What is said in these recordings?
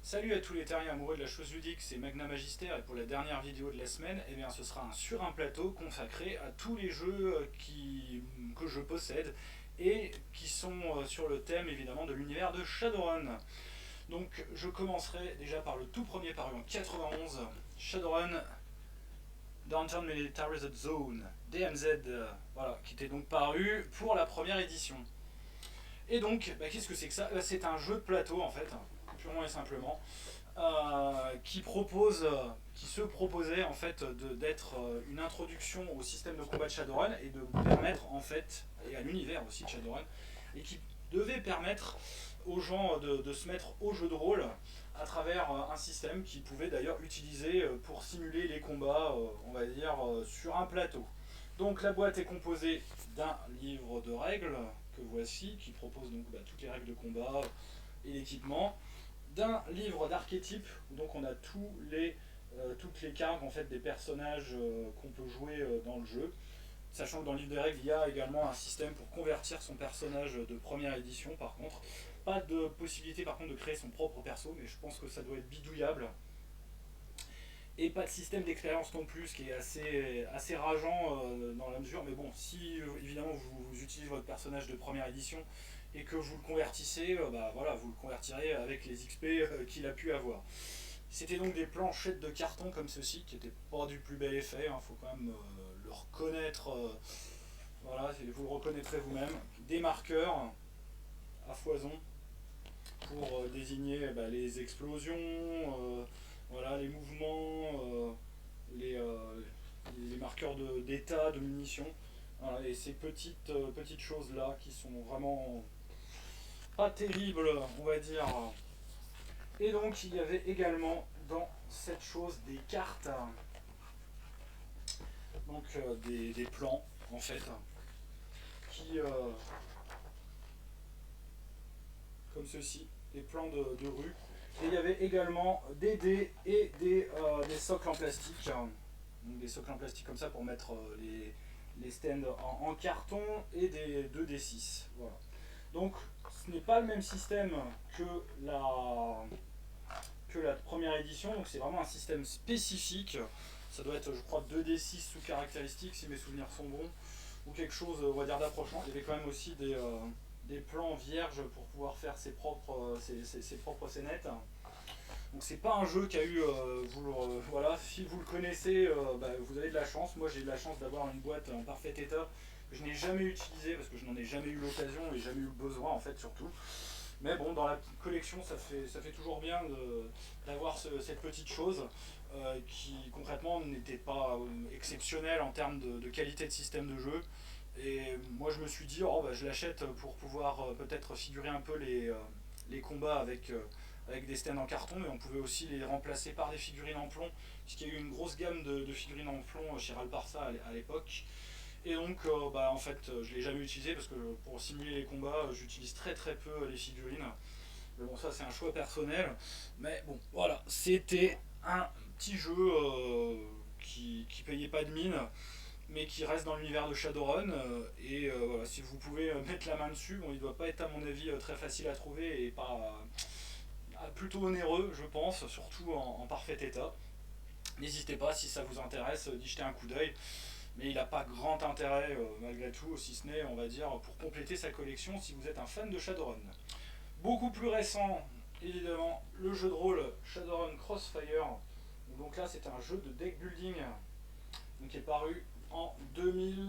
Salut à tous les terriens amoureux de la chose ludique, c'est Magna Magister et pour la dernière vidéo de la semaine, eh bien, ce sera sur un plateau consacré à tous les jeux que je possède et qui sont sur le thème évidemment de l'univers de Shadowrun. Donc je commencerai déjà par le tout premier paru en 91, Shadowrun Downtown Militarized Zone, DMZ, voilà, qui était donc paru pour la première édition. Et donc, qu'est-ce que c'est que ça? C'est un jeu de plateau en fait, purement et simplement, qui se proposait en fait d'être une introduction au système de combat de Shadowrun et de permettre en fait, et à l'univers aussi de Shadowrun, et qui devait permettre aux gens de se mettre au jeu de rôle à travers un système qu'ils pouvaient d'ailleurs utiliser pour simuler les combats, on va dire, sur un plateau. Donc la boîte est composée d'un livre de règles que voici, qui propose donc toutes les règles de combat et l'équipement, d'un livre d'archétypes où donc on a toutes les cartes en fait des personnages qu'on peut jouer dans le jeu. Sachant que dans le livre des règles, il y a également un système pour convertir son personnage de première édition par contre. Pas de possibilité par contre de créer son propre perso, mais je pense que ça doit être bidouillable. Et pas de système d'expérience non plus, ce qui est assez rageant dans la mesure. Mais bon, si évidemment vous utilisez votre personnage de première édition et que vous le convertissez, voilà, vous le convertirez avec les XP qu'il a pu avoir. C'était donc des planchettes de carton comme ceci, qui n'étaient pas du plus bel effet, il faut quand même le reconnaître, voilà, vous le reconnaîtrez vous-même. Des marqueurs à foison pour désigner les explosions, voilà, les mouvements, les marqueurs d'état, de munitions. Voilà, et ces petites choses-là qui sont vraiment pas terribles, on va dire. Et donc il y avait également dans cette chose des cartes, donc des plans en fait, qui, comme ceci, des plans de rue. Et il y avait également des dés et des socles en plastique, donc des socles en plastique comme ça pour mettre les stands en carton et des 2D6. Voilà. Donc ce n'est pas le même système que la première édition, donc c'est vraiment un système spécifique. Ça doit être, je crois, 2D6 sous caractéristiques, si mes souvenirs sont bons, ou quelque chose, on va dire, d'approchant. Il y avait quand même aussi des plans vierges pour pouvoir faire ses propres scénettes. Donc c'est pas un jeu qui a eu, voilà, si vous le connaissez, vous avez de la chance. Moi j'ai eu la chance d'avoir une boîte en parfait état que je n'ai jamais utilisée parce que je n'en ai jamais eu l'occasion et jamais eu le besoin en fait surtout. Mais bon, dans la collection, ça fait toujours bien d'avoir cette petite chose qui concrètement n'était pas exceptionnelle en termes de qualité de système de jeu. Et moi je me suis dit, oh, je l'achète pour pouvoir peut-être figurer un peu les combats avec des stands en carton, mais on pouvait aussi les remplacer par des figurines en plomb, puisqu'il y a eu une grosse gamme de figurines en plomb chez Ralparsa à l'époque. Et donc, en fait, je ne l'ai jamais utilisé parce que pour simuler les combats, j'utilise très peu les figurines. Mais bon, ça, c'est un choix personnel. Mais bon, voilà, c'était un petit jeu qui payait pas de mine, mais qui reste dans l'univers de Shadowrun. Voilà, si vous pouvez mettre la main dessus, bon, il ne doit pas être, à mon avis, très facile à trouver et pas plutôt onéreux, je pense, surtout en parfait état. N'hésitez pas, si ça vous intéresse, d'y jeter un coup d'œil. Mais il n'a pas grand intérêt malgré tout, si ce n'est, on va dire, pour compléter sa collection si vous êtes un fan de Shadowrun. Beaucoup plus récent, évidemment, le jeu de rôle Shadowrun Crossfire. Donc là, c'est un jeu de deck building donc, qui est paru en 2000,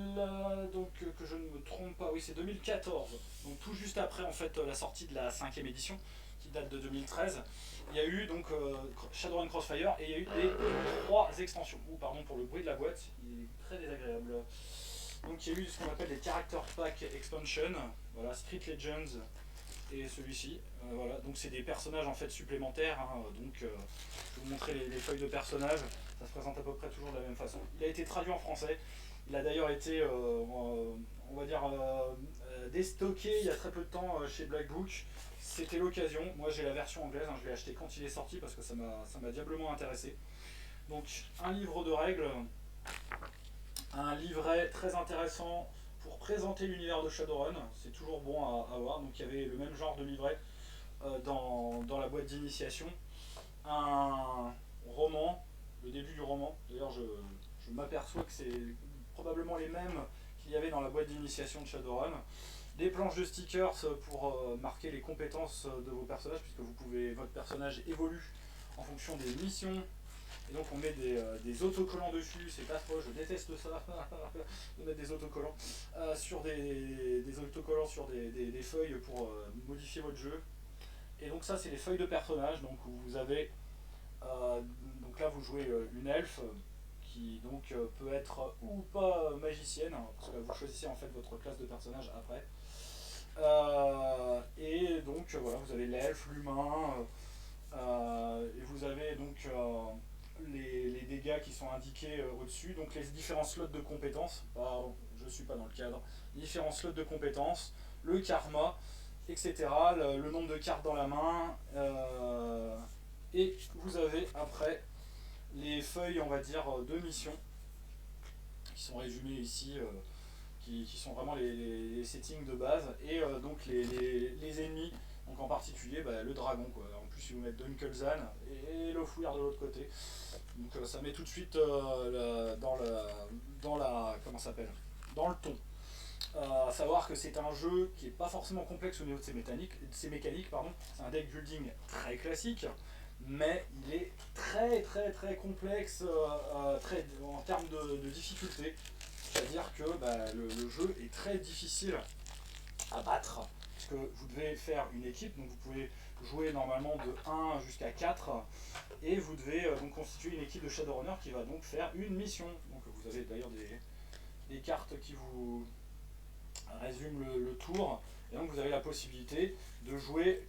donc que je ne me trompe pas, oui, c'est 2014. Donc tout juste après en fait la sortie de la 5ème édition qui date de 2013. Il y a eu donc Shadowrun Crossfire et il y a eu les 3 extensions. Pardon pour le bruit de la boîte, il est très désagréable. Donc il y a eu ce qu'on appelle des Character Pack Expansion, voilà, Street Legends et celui-ci. Voilà, donc c'est des personnages en fait supplémentaires. Donc je vais vous montrer les feuilles de personnages. Ça se présente à peu près toujours de la même façon. Il a été traduit en français. Il a d'ailleurs été, on va dire, déstocké il y a très peu de temps chez Black Book. C'était l'occasion. Moi j'ai la version anglaise, je l'ai acheté quand il est sorti parce que ça m'a diablement intéressé. Donc un livre de règles, un livret très intéressant pour présenter l'univers de Shadowrun. C'est toujours bon à voir. Donc il y avait le même genre de livret dans la boîte d'initiation un roman, le début du roman. D'ailleurs, je m'aperçois que c'est probablement les mêmes qu'il y avait dans la boîte d'initiation de Shadowrun. Des planches de stickers pour marquer les compétences de vos personnages, puisque votre personnage évolue en fonction des missions. Et donc on met des autocollants dessus, c'est affreux, je déteste ça, de mettre des autocollants sur des autocollants sur des feuilles pour modifier votre jeu. Et donc ça c'est les feuilles de personnages, donc où vous avez donc là vous jouez une elfe qui donc peut être ou pas magicienne, hein, parce que vous choisissez en fait votre classe de personnage après. Et donc voilà, vous avez l'elfe, l'humain, et vous avez donc les dégâts qui sont indiqués au-dessus, donc les différents slots de compétences, pardon, je ne suis pas dans le cadre, les différents slots de compétences, le karma, etc., le nombre de cartes dans la main, et vous avez après les feuilles, on va dire, de mission, qui sont résumées ici, qui sont vraiment les settings de base, et donc les ennemis, donc en particulier le dragon, quoi. En plus, si vous mettez Dunkelzan et le fouillard de l'autre côté, donc ça met tout de suite dans la comment ça s'appelle, dans le ton. À savoir que c'est un jeu qui n'est pas forcément complexe au niveau de ses mécaniques, pardon. C'est un deck building très classique, mais il est très complexe en termes de difficulté. C'est-à-dire que le jeu est très difficile à battre, parce que vous devez faire une équipe, donc vous pouvez jouer normalement de 1 jusqu'à 4, et vous devez donc constituer une équipe de Shadowrunner qui va donc faire une mission. Donc vous avez d'ailleurs des cartes qui vous résument le tour, et donc vous avez la possibilité de jouer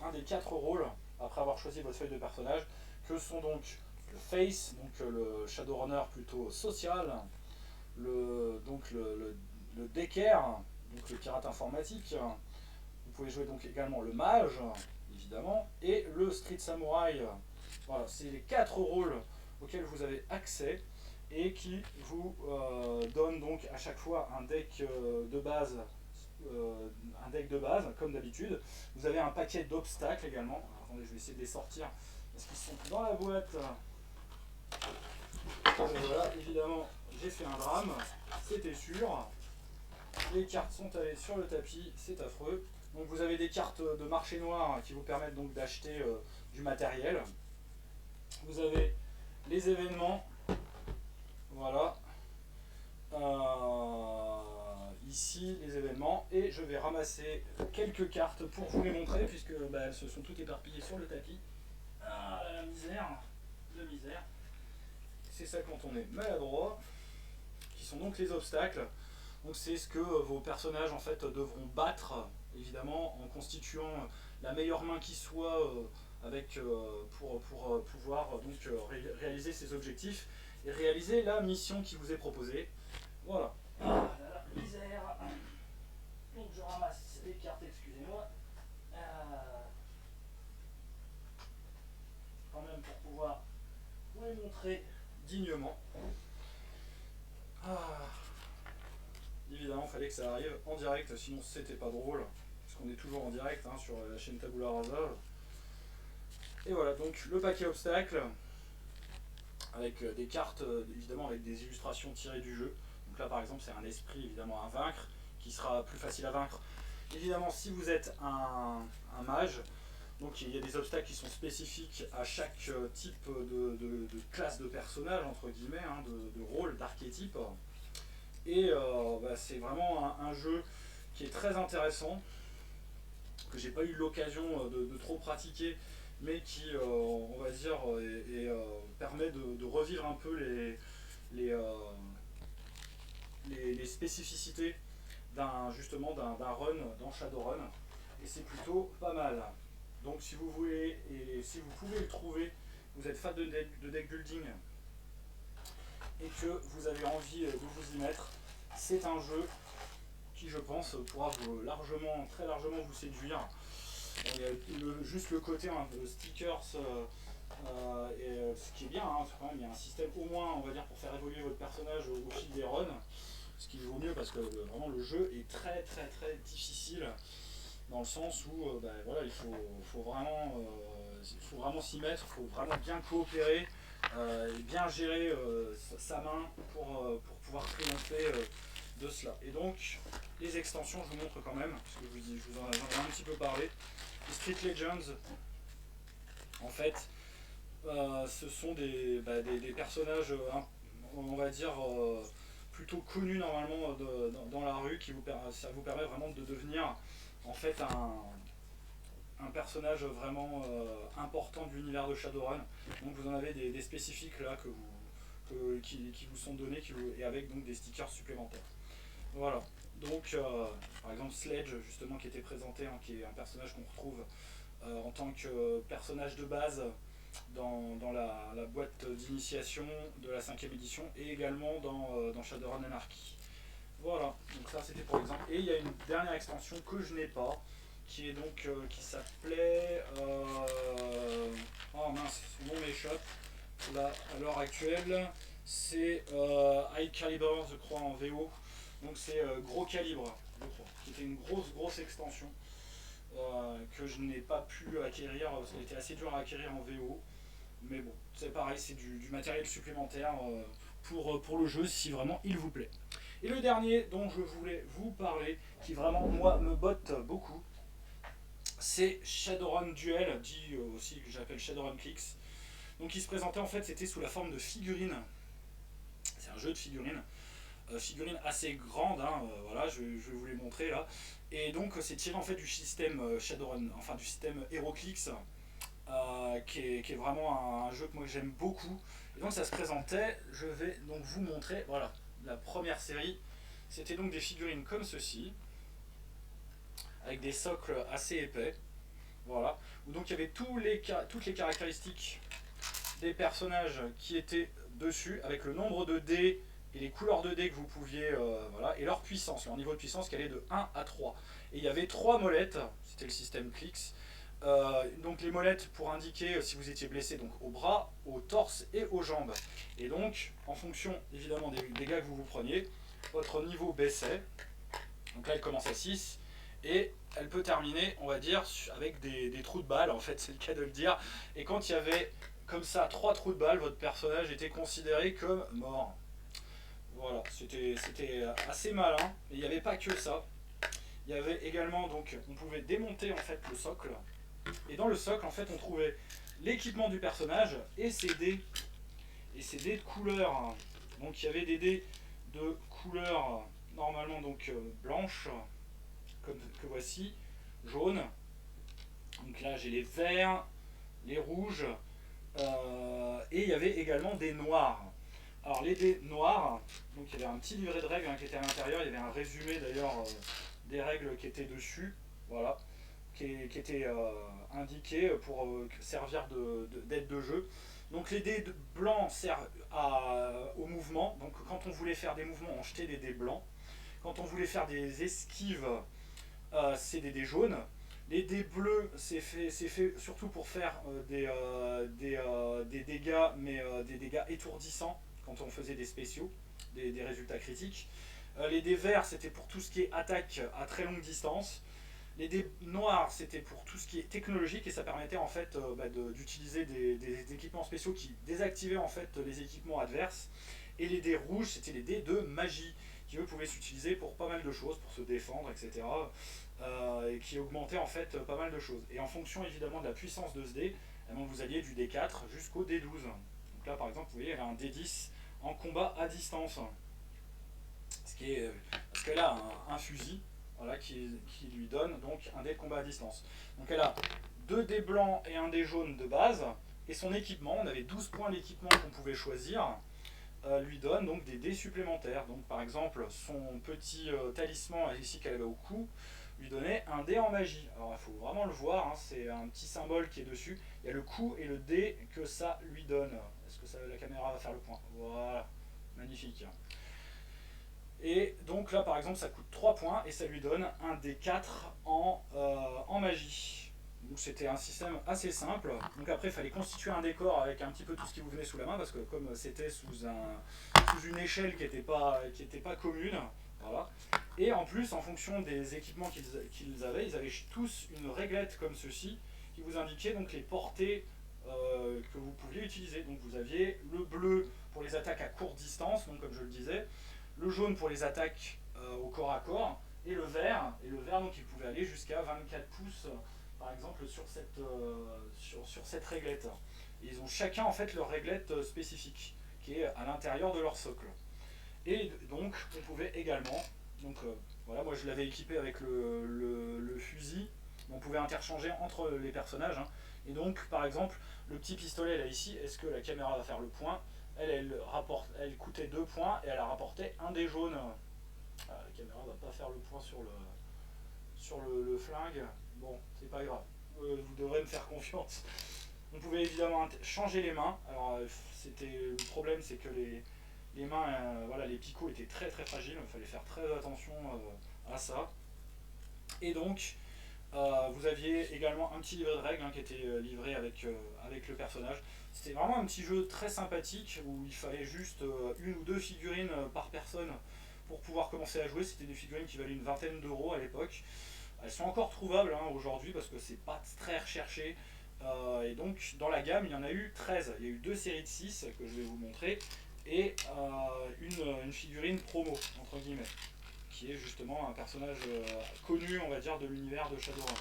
un des 4 rôles, après avoir choisi votre feuille de personnage, que sont donc le Face, donc le Shadowrunner plutôt social, le Decker, donc le pirate informatique. Vous pouvez jouer donc également le mage, évidemment, et le street samouraï. Voilà, c'est les 4 rôles auxquels vous avez accès et qui vous donnent donc à chaque fois un deck de base. Comme d'habitude. Vous avez un paquet d'obstacles également. Alors, attendez, je vais essayer de les sortir parce qu'ils sont dans la boîte. Voilà, évidemment, j'ai fait un drame, c'était sûr. Les cartes sont allées sur le tapis, c'est affreux. Donc vous avez des cartes de marché noir qui vous permettent donc d'acheter du matériel. Vous avez les événements, voilà. Ici les événements, et je vais ramasser quelques cartes pour vous les montrer puisque elles se sont toutes éparpillées sur le tapis. Ah la misère, de misère. C'est ça quand on est maladroit, qui sont donc les obstacles. Donc c'est ce que vos personnages en fait devront battre, évidemment, en constituant la meilleure main qui soit pour pouvoir donc réaliser ces objectifs et réaliser la mission qui vous est proposée. Voilà. Ah là là, misère. Donc je ramasse les cartes, excusez-moi. Quand même pour pouvoir vous les montrer dignement. Évidemment, il fallait que ça arrive en direct, sinon c'était pas drôle, parce qu'on est toujours en direct sur la chaîne Tabula Rasa. Et voilà, donc le paquet obstacle, avec des cartes, évidemment avec des illustrations tirées du jeu. Donc là par exemple c'est un esprit évidemment à vaincre, qui sera plus facile à vaincre. Évidemment si vous êtes un mage, donc il y a des obstacles qui sont spécifiques à chaque type de classe de personnage, entre guillemets, de rôle, d'archétype. Et c'est vraiment un jeu qui est très intéressant, que j'ai pas eu l'occasion de trop pratiquer, mais qui, on va dire, permet de revivre un peu les spécificités justement d'un run dans Shadowrun, et c'est plutôt pas mal. Donc si vous voulez, et si vous pouvez le trouver, vous êtes fan de deck building et que vous avez envie de vous y mettre, c'est un jeu qui je pense pourra très largement vous séduire. Il y a juste le côté de stickers, ce qui est bien, quand même, il y a un système au moins, on va dire, pour faire évoluer votre personnage au fil des runs, ce qui vaut mieux parce que vraiment le jeu est très difficile. dans le sens où voilà, il faut vraiment s'y mettre, il faut vraiment bien coopérer et bien gérer sa main pour pouvoir triompher de cela. Et donc, les extensions, je vous montre quand même, parce que je vous en ai un petit peu parlé. Les Street Legends, en fait, ce sont des personnages, on va dire, plutôt connus normalement dans la rue, ça vous permet vraiment de devenir en fait un personnage vraiment important de l'univers de Shadowrun. Donc vous en avez des spécifiques là qui vous sont donnés et avec donc des stickers supplémentaires. Voilà. Donc par exemple Sledge justement qui était présenté, hein, qui est un personnage qu'on retrouve en tant que personnage de base dans la boîte d'initiation de la 5e édition et également dans Shadowrun Anarchy. Voilà, donc ça c'était pour l'exemple. Et il y a une dernière extension que je n'ai pas, qui est donc qui s'appelait oh mince, son nom m'échappe là à l'heure actuelle. C'est High Caliber, je crois, en VO. Donc c'est gros calibre, je crois, qui était une grosse extension que je n'ai pas pu acquérir, parce qu'elle était assez dure à acquérir en VO. Mais bon, c'est pareil, c'est du matériel supplémentaire pour le jeu si vraiment il vous plaît. Et le dernier dont je voulais vous parler, qui vraiment moi me botte beaucoup, c'est Shadowrun Duel, dit aussi que j'appelle Shadowrun Clicks. Donc il se présentait en fait, c'était sous la forme de figurines. C'est un jeu de figurines. Figurines assez grandes, hein, voilà, je vais vous les montrer là. Et donc c'est tiré en fait du système Shadowrun, enfin du système HeroClix, qui est vraiment un jeu que moi j'aime beaucoup. Et donc ça se présentait, je vais donc vous montrer, voilà, la première série, c'était donc des figurines comme ceci, avec des socles assez épais, voilà, où donc il y avait toutes les caractéristiques des personnages qui étaient dessus, avec le nombre de dés et les couleurs de dés que vous pouviez, voilà, et leur puissance, leur niveau de puissance qui allait de 1 à 3. Et il y avait 3 molettes, c'était le système Clix. Donc les molettes pour indiquer si vous étiez blessé donc au bras, au torse et aux jambes. Et donc en fonction évidemment des dégâts que vous preniez, votre niveau baissait. Donc là elle commence à 6 et elle peut terminer on va dire avec des trous de balles, en fait c'est le cas de le dire. Et quand il y avait comme ça 3 trous de balles, votre personnage était considéré comme mort. Voilà, c'était assez malin. Et il n'y avait pas que ça. Il y avait également donc on pouvait démonter en fait le socle. Et dans le socle, en fait, on trouvait l'équipement du personnage et ses dés. Et ses dés de couleur. Donc il y avait des dés de couleur normalement donc blanche, comme que voici, jaune. Donc là j'ai les verts, les rouges, et il y avait également des noirs. Alors les dés noirs, donc il y avait un petit livret de règles qui était à l'intérieur, il y avait un résumé d'ailleurs des règles qui étaient dessus. Voilà. Qui était indiqué pour servir d'aide de jeu. Donc les dés blancs servent au mouvement. Donc quand on voulait faire des mouvements, on jetait des dés blancs. Quand on voulait faire des esquives, c'est des dés jaunes. Les dés bleus, c'est fait surtout pour faire des dégâts, mais des dégâts étourdissants quand on faisait des spéciaux, des résultats critiques. Les dés verts, c'était pour tout ce qui est attaque à très longue distance. Les dés noirs, c'était pour tout ce qui est technologique et ça permettait en fait d'utiliser des équipements spéciaux qui désactivaient en fait les équipements adverses. Et les dés rouges, c'était les dés de magie qui eux pouvaient s'utiliser pour pas mal de choses, pour se défendre, etc. Et qui augmentaient en fait pas mal de choses. Et en fonction évidemment de la puissance de ce dé, vous alliez du D4 jusqu'au D12. Donc là par exemple, vous voyez, il y avait un D10 en combat à distance. Parce qu'elle a un fusil. Voilà, qui lui donne donc un dé de combat à distance. Donc elle a 2 dés blancs et un dé jaune de base, et son équipement, on avait 12 points d'équipement qu'on pouvait choisir, lui donne donc des dés supplémentaires. Donc par exemple, son petit talisman ici qu'elle avait au cou, lui donnait un dé en magie. Alors il faut vraiment le voir, hein, c'est un petit symbole qui est dessus. Il y a le coup et le dé que ça lui donne. Est-ce que la caméra va faire le point? Voilà, magnifique. Et donc là par exemple ça coûte 3 points et ça lui donne un D4 en magie. Donc c'était un système assez simple. Donc après il fallait constituer un décor avec un petit peu tout ce qui vous venait sous la main parce que comme c'était sous une échelle qui n'était pas commune, Voilà. Et en plus, en fonction des équipements qu'ils avaient, ils avaient tous une réglette comme ceci qui vous indiquait donc les portées que vous pouviez utiliser. Donc vous aviez le bleu pour les attaques à courte distance, donc comme je le disais, le jaune pour les attaques au corps à corps, et le vert, donc il pouvait aller jusqu'à 24 pouces par exemple sur cette réglette. Et ils ont chacun en fait leur réglette spécifique qui est à l'intérieur de leur socle. Et donc on pouvait également, donc voilà, moi je l'avais équipé avec le fusil, on pouvait interchanger entre les personnages, hein. Et donc par exemple le petit pistolet là ici, est-ce que la caméra va faire le point, elle coûtait 2 points et elle a rapporté un des jaunes. La caméra va pas faire le point sur le flingue, bon c'est pas grave, vous devrez me faire confiance. On pouvait évidemment changer les mains. Alors le problème c'est que les mains, voilà, les picots étaient très très fragiles, il fallait faire très attention à ça. Et donc vous aviez également un petit livret de règles, hein, qui était livré avec le personnage. C'était vraiment un petit jeu très sympathique où il fallait juste une ou deux figurines par personne pour pouvoir commencer à jouer. C'était des figurines qui valaient une vingtaine d'euros à l'époque. Elles sont encore trouvables, hein, aujourd'hui parce que c'est pas très recherché. Et donc dans la gamme il y en a eu 13. Il y a eu deux séries de 6 que je vais vous montrer et une figurine promo entre guillemets qui est justement un personnage connu on va dire de l'univers de Shadowrun.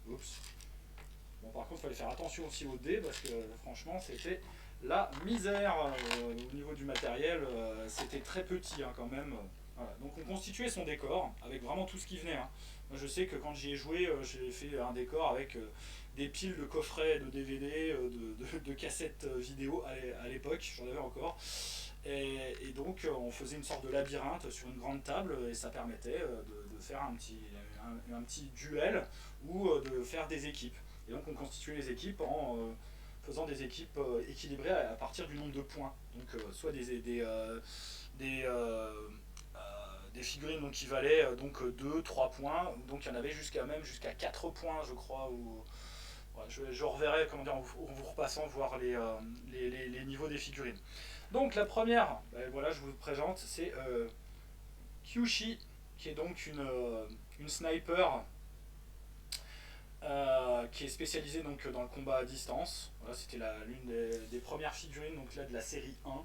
Oups. Bon par contre il fallait faire attention aussi aux dés parce que franchement c'était la misère au niveau du matériel, c'était très petit, hein, quand même. Voilà. Donc on constituait son décor avec vraiment tout ce qui venait, hein. Moi je sais que quand j'y ai joué, j'ai fait un décor avec des piles de coffrets de DVD, de cassettes vidéo à l'époque, j'en avais encore. Et donc on faisait une sorte de labyrinthe sur une grande table et ça permettait de faire un petit duel ou de faire des équipes. Et donc on constituait les équipes en faisant des équipes équilibrées à partir du nombre de points. Donc soit des figurines donc, qui valaient donc 2, 3 points, donc il y en avait jusqu'à 4 points je crois. Ouais, je reverrai comment dire, en vous repassant voir les niveaux des figurines. Donc la première, ben, voilà, je vous présente, c'est Kyushi, qui est donc une sniper qui est spécialisée donc, dans le combat à distance. Voilà, c'était l'une des premières figurines donc, là, de la série 1.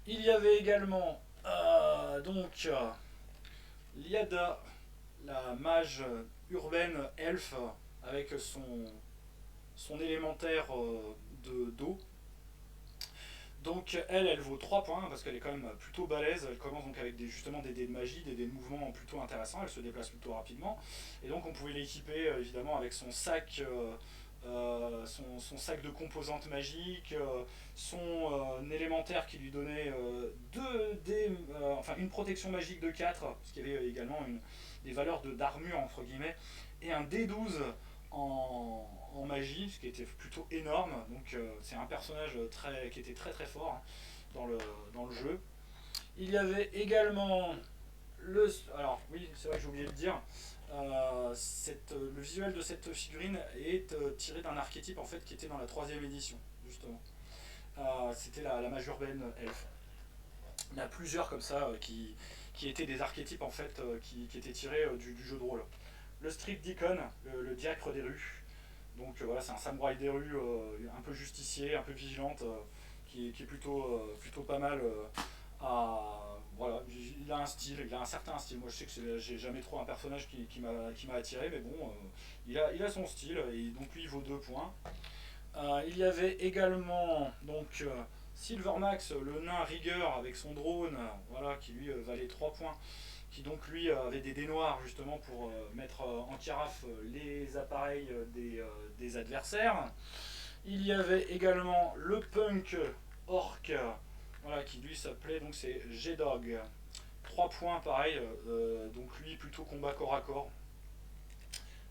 Il y avait également donc Liada, la mage urbaine elfe, avec son élémentaire d'eau. Donc elle vaut 3 points parce qu'elle est quand même plutôt balèze. Elle commence donc avec justement des dés de magie, des dés de mouvement plutôt intéressants. Elle se déplace plutôt rapidement. Et donc on pouvait l'équiper évidemment avec son sac, son sac de composantes magiques, son élémentaire qui lui donnait une protection magique de 4, parce qu'il y avait également des valeurs d'armure entre guillemets, et un D12 en magie, ce qui était plutôt énorme. Donc c'est un personnage qui était très très fort, hein, dans le jeu. Il y avait également alors oui, c'est vrai que j'ai oublié de dire, le visuel de cette figurine est tiré d'un archétype en fait qui était dans la 3ème édition justement. C'était la mage urbaine elfe. Il y en a plusieurs comme ça qui étaient des archétypes en fait qui étaient tirés du jeu de rôle. Le Strict Deacon, le diacre des rues. Donc voilà, c'est un samouraï des rues, un peu justicier, un peu vigilante, qui est plutôt pas mal. Voilà, il a un style, il a un certain style. Moi je sais que j'ai jamais trop un personnage qui m'a attiré, mais bon, il a son style, et donc lui il vaut 2 points. Il y avait également donc Silvermax, le nain rigueur avec son drone, voilà, qui lui valait 3 points, qui donc lui avait des dés noirs justement pour mettre en carafe les appareils des adversaires. Il y avait également le punk orc, voilà, qui lui s'appelait, donc c'est G-Dog. 3 points pareil, donc lui plutôt combat corps à corps,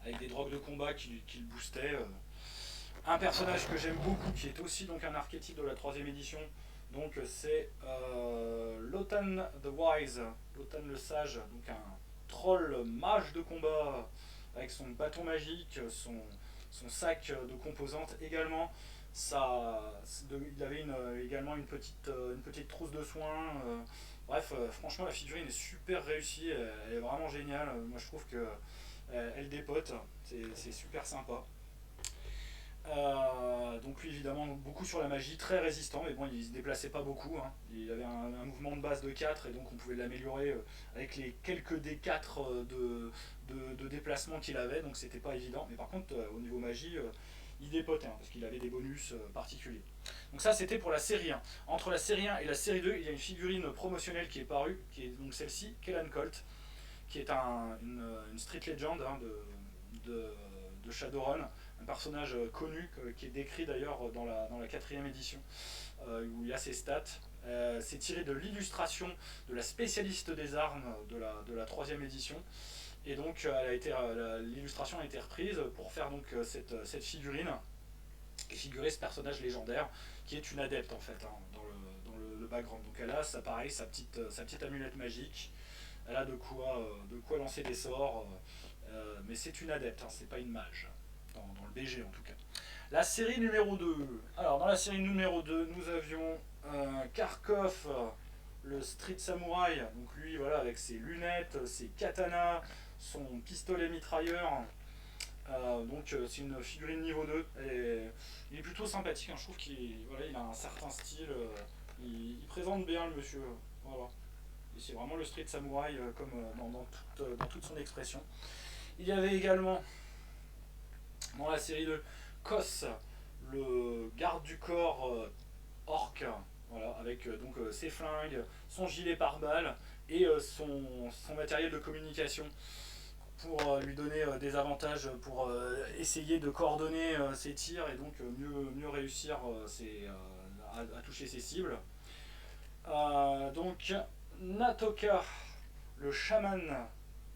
avec des drogues de combat qui le boostaient. Un personnage que j'aime beaucoup, qui est aussi donc un archétype de la 3ème édition, donc c'est Lotan the Wise, Lotan le Sage, donc un troll mage de combat avec son bâton magique, son sac de composantes également. Il avait également une petite trousse de soins. Bref, franchement la figurine est super réussie, elle est vraiment géniale, moi je trouve que elle dépote, c'est super sympa. Donc lui évidemment beaucoup sur la magie, très résistant, mais bon il se déplaçait pas beaucoup, hein. Il avait un mouvement de base de 4 et donc on pouvait l'améliorer avec les quelques D4 de déplacement qu'il avait, donc c'était pas évident. Mais par contre au niveau magie, il dépotait, hein, parce qu'il avait des bonus particuliers. Donc ça c'était pour la série 1. Entre la série 1 et la série 2, il y a une figurine promotionnelle qui est parue, qui est donc celle-ci, Kellan Colt, qui est une street legend, hein, de Shadowrun, un personnage connu qui est décrit d'ailleurs dans la quatrième édition, où il y a ses stats. C'est tiré de l'illustration de la spécialiste des armes de la troisième édition. Et donc l'illustration a été reprise pour faire donc cette figurine et figurer ce personnage légendaire qui est une adepte en fait, hein, dans le background. Donc elle a ça pareil, sa petite amulette magique, elle a de quoi lancer des sorts, mais c'est une adepte, hein, c'est pas une mage, dans le BG en tout cas. La série numéro 2. Alors dans la série numéro 2, nous avions Kharkov, le street samouraï, donc lui voilà avec ses lunettes, ses katanas, son pistolet mitrailleur. Donc c'est une figurine niveau 2. Il est plutôt sympathique, hein, je trouve il a un certain style, il présente bien le monsieur. Voilà. Et c'est vraiment le street samouraï comme dans toute son expression. Il y avait également dans la série 2 Kos, le garde du corps orc, voilà, avec donc ses flingues, son gilet pare-balles et son matériel de communication pour lui donner des avantages pour essayer de coordonner ses tirs et donc mieux réussir à toucher ses cibles. Donc Natoka, le chaman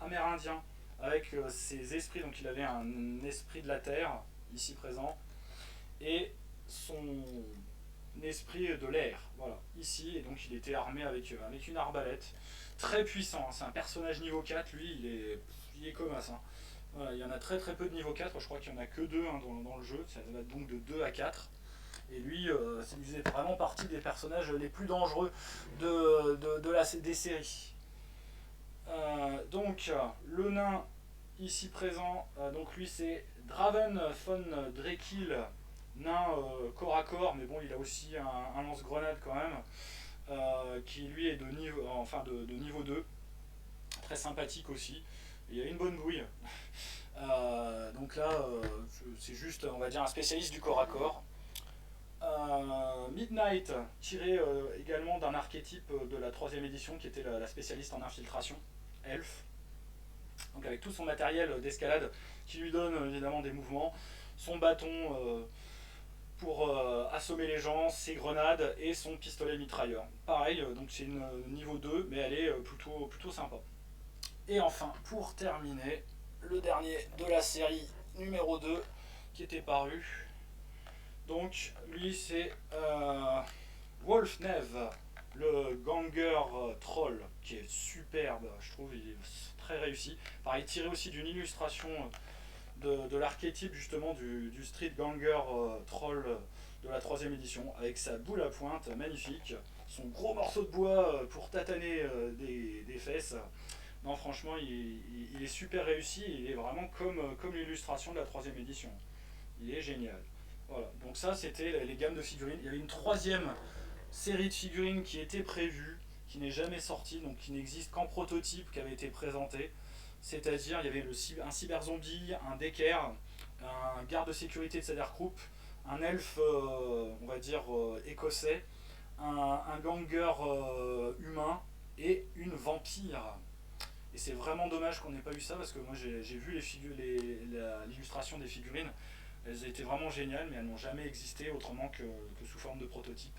amérindien, avec ses esprits, donc il avait un esprit de la terre, ici présent, et son esprit de l'air, voilà, ici, et donc il était armé avec une arbalète, très puissant, hein. C'est un personnage niveau 4, lui, il est comme ça. Hein. Voilà, il y en a très très peu de niveau 4, je crois qu'il n'y en a que 2 hein, dans le jeu, ça va donc de 2 à 4. Et lui, ça faisait vraiment partie des personnages les plus dangereux des séries. Donc, le nain ici présent, donc lui c'est Draven von Drekil, nain corps à corps, mais bon, il a aussi un lance-grenade quand même, qui lui est de niveau 2, très sympathique aussi. Il a une bonne bouille. Donc là, c'est juste, on va dire, un spécialiste du corps à corps. Midnight, tiré également d'un archétype de la troisième édition qui était la spécialiste en infiltration, Elf. Donc avec tout son matériel d'escalade qui lui donne évidemment des mouvements, son bâton pour assommer les gens, ses grenades et son pistolet mitrailleur. Pareil, donc c'est une niveau 2, mais elle est plutôt sympa. Et enfin, pour terminer, le dernier de la série numéro 2 qui était paru. Donc lui c'est Wolfnev, le ganger troll, qui est superbe, je trouve, il est très réussi. Pareil, tiré aussi d'une illustration de l'archétype justement du street ganger troll de la troisième édition, avec sa boule à pointe magnifique, son gros morceau de bois pour tataner des fesses. Non, franchement, il est super réussi, il est vraiment comme l'illustration de la troisième édition. Il est génial. Voilà, donc ça c'était les gammes de figurines. Il y avait une troisième série de figurines qui était prévue, qui n'est jamais sortie, donc qui n'existe qu'en prototype, qui avait été présenté. C'est-à-dire, il y avait un cyber zombie, un Decker, un garde de sécurité de Cederkroup, un elfe, on va dire, écossais, un ganger humain et une vampire. Et c'est vraiment dommage qu'on n'ait pas eu ça parce que moi j'ai vu l'illustration des figurines. Elles étaient vraiment géniales, mais elles n'ont jamais existé autrement que sous forme de prototype.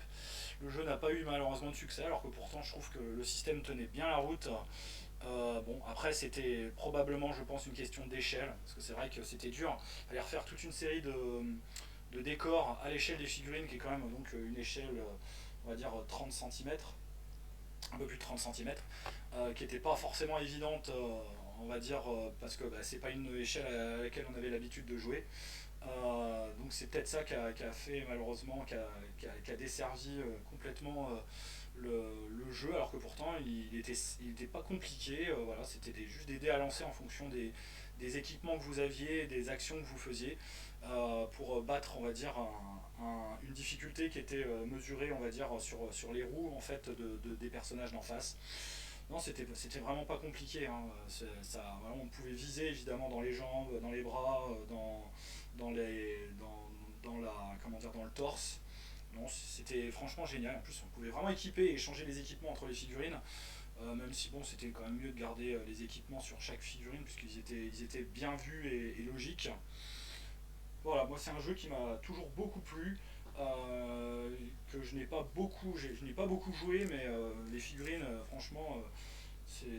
Le jeu n'a pas eu malheureusement de succès, alors que pourtant je trouve que le système tenait bien la route. Bon, après c'était probablement, je pense, une question d'échelle, parce que c'est vrai que c'était dur. Il fallait refaire toute une série de décors à l'échelle des figurines, qui est quand même donc une échelle, on va dire 30 cm, un peu plus de 30 cm, qui n'était pas forcément évidente, on va dire, parce que c'est pas une échelle à laquelle on avait l'habitude de jouer. Donc c'est peut-être ça qui a fait malheureusement, qui a desservi complètement le jeu, alors que pourtant il était pas compliqué. Voilà, c'était juste des dés à lancer en fonction des équipements que vous aviez, des actions que vous faisiez, pour battre, on va dire, une difficulté qui était mesurée, on va dire, sur les roues en fait des personnages d'en face. Non, c'était vraiment pas compliqué, hein. Ça, voilà, on pouvait viser évidemment dans les jambes, dans les bras, dans les, dans la, comment dire, dans le torse. Non, c'était franchement génial. En plus, on pouvait vraiment équiper et échanger les équipements entre les figurines. Même si bon, c'était quand même mieux de garder les équipements sur chaque figurine ils étaient bien vus et logiques. Voilà, moi c'est un jeu qui m'a toujours beaucoup plu, que je n'ai pas beaucoup joué, mais les figurines, franchement,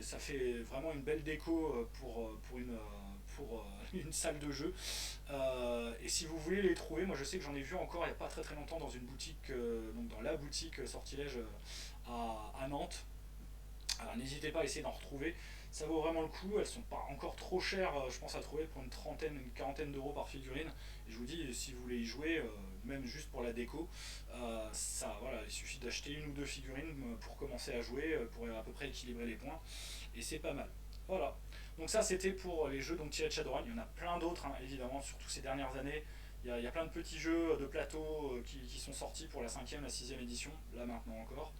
ça fait vraiment une belle déco pour une salle de jeu. Et si vous voulez les trouver, moi je sais que j'en ai vu encore il n'y a pas très longtemps dans une boutique, donc dans la boutique Sortilège à Nantes. Alors n'hésitez pas à essayer d'en retrouver. Ça vaut vraiment le coup. Elles sont pas encore trop chères, je pense, à trouver pour une trentaine, une quarantaine d'euros par figurine. Et je vous dis, si vous voulez y jouer, même juste pour la déco, ça, voilà, il suffit d'acheter une ou deux figurines pour commencer à jouer, pour à peu près équilibrer les points. Et c'est pas mal. Voilà. Donc ça, c'était pour les jeux donc, tirés de Shadowrun. Il y en a plein d'autres, hein, évidemment, surtout ces dernières années. Il y a plein de petits jeux de plateau qui sont sortis pour la 5e, la 6e édition, là maintenant encore.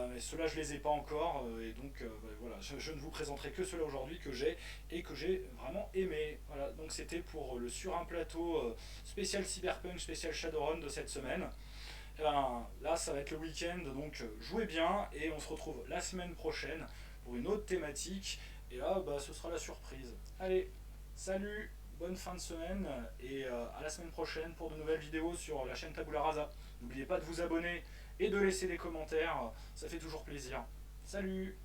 Mais ceux-là, je les ai pas encore, et donc voilà, je ne vous présenterai que ceux-là aujourd'hui que j'ai et que j'ai vraiment aimé. Voilà, donc c'était pour le sur un plateau spécial Cyberpunk, spécial Shadowrun de cette semaine. Et ben, là, ça va être le week-end, donc jouez bien et on se retrouve la semaine prochaine pour une autre thématique. Et là, bah, ce sera la surprise. Allez, salut, bonne fin de semaine et à la semaine prochaine pour de nouvelles vidéos sur la chaîne Tabula Rasa. N'oubliez pas de vous abonner et de laisser des commentaires, ça fait toujours plaisir. Salut!